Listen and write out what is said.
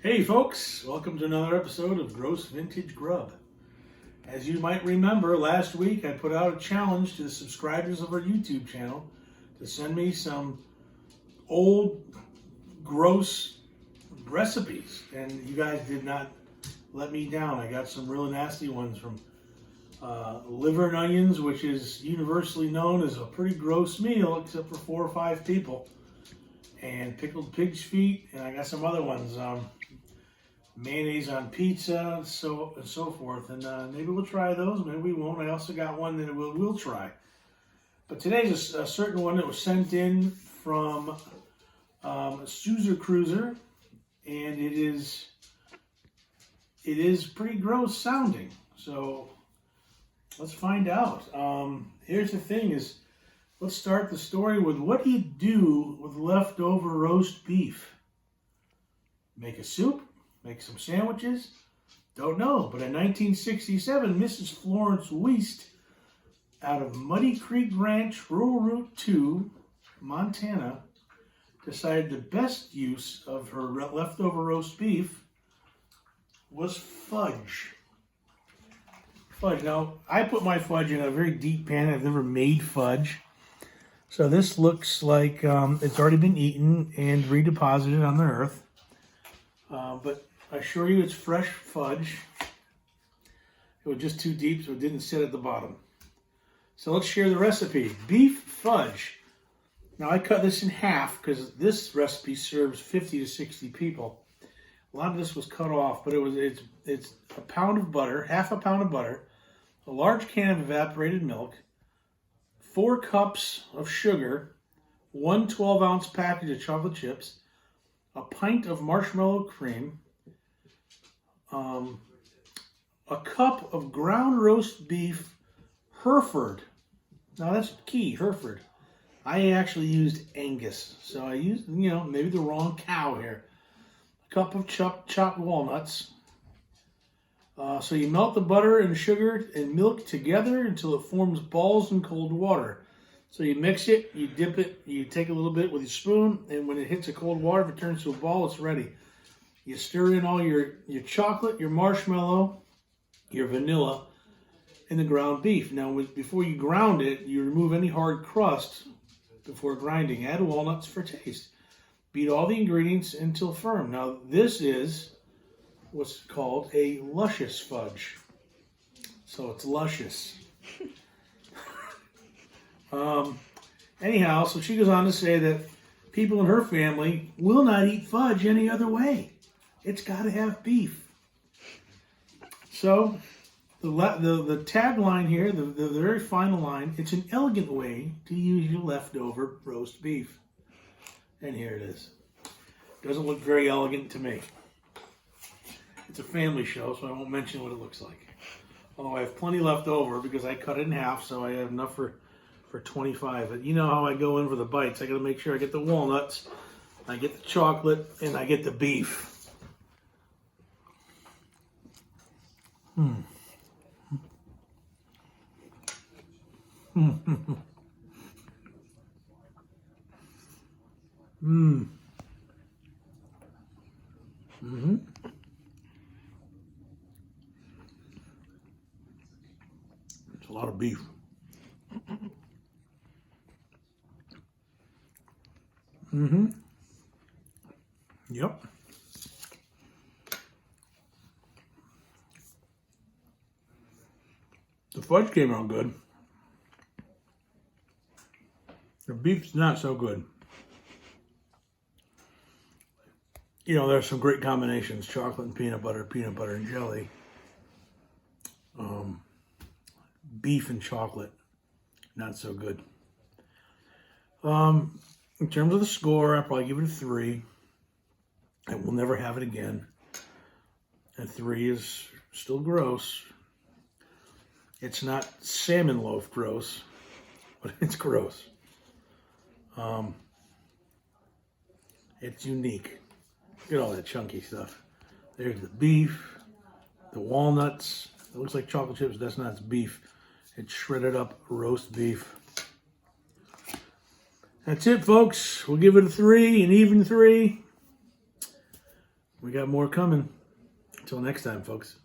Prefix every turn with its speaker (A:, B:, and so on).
A: Hey folks, welcome to another episode of Gross Vintage Grub. As you might remember, last week I put out a challenge to the subscribers of our YouTube channel to send me some old, gross recipes. And you guys did not let me down. I got some really nasty ones from liver and onions, which is universally known as a pretty gross meal, except for 4 or 5 people. And pickled pig's feet, and I got some other ones. Mayonnaise on pizza, and so forth. And maybe we'll try those, maybe we won't. I also got one that we'll try. But today's a certain one that was sent in from Suzer Cruiser, and it is pretty gross sounding. So let's find out. Here's the thing: is let's start the story with what do you do with leftover roast beef? Make a soup? Make some sandwiches? Don't know. But in 1967, Mrs. Florence Weist out of Muddy Creek Ranch, Rural Route 2, Montana, decided the best use of her leftover roast beef was fudge. Fudge. Now, I put my fudge in a very deep pan. I've never made fudge. So this looks like it's already been eaten and redeposited on the earth. But I assure you it's fresh fudge. It was just too deep, so it didn't sit at the bottom. So let's share the recipe. Beef fudge. Now I cut this in half because this recipe serves 50 to 60 people. A lot of this was cut off, but it's a pound of butter, half a pound of butter, a large can of evaporated milk, 4 cups of sugar, 1 12-ounce package of chocolate chips, a pint of marshmallow cream, a cup of ground roast beef Hereford. Now that's key, Hereford. I actually used Angus, so I used, maybe the wrong cow here. A cup of chopped walnuts. So you melt the butter and sugar and milk together until it forms balls in cold water. So you mix it, you dip it, you take a little bit with your spoon, and when it hits a cold water, if it turns to a ball, it's ready. You stir in all your chocolate, your marshmallow, your vanilla, and the ground beef. Now, before you ground it, you remove any hard crust before grinding. Add walnuts for taste. Beat all the ingredients until firm. Now, this is what's called a luscious fudge. So it's luscious. Anyhow, so she goes on to say that people in her family will not eat fudge any other way. It's got to have beef. So the tagline here, the very final line, it's an elegant way to use your leftover roast beef. And here it is. Doesn't look very elegant to me. It's a family show, so I won't mention what it looks like. Although I have plenty left over because I cut it in half, so I have enough for 25. But you know how I go in for the bites. I got to make sure I get the walnuts, I get the chocolate, and I get the beef. Mmm. Mmm. Mmm. Mm-hmm. It's a lot of beef. Mm-hmm. Yep. The fudge came out good. The beef's not so good. There's some great combinations. Chocolate and peanut butter and jelly. Beef and chocolate, not so good. In terms of the score, I'll probably give it a 3. I will never have it again. And 3 is still gross. It's not salmon loaf gross, but it's gross. It's unique. Look at all that chunky stuff. There's the beef, the walnuts. It looks like chocolate chips. That's not, it's beef. It's shredded up roast beef. That's it, folks. We'll give it a 3, an even 3. We got more coming. Until next time, folks.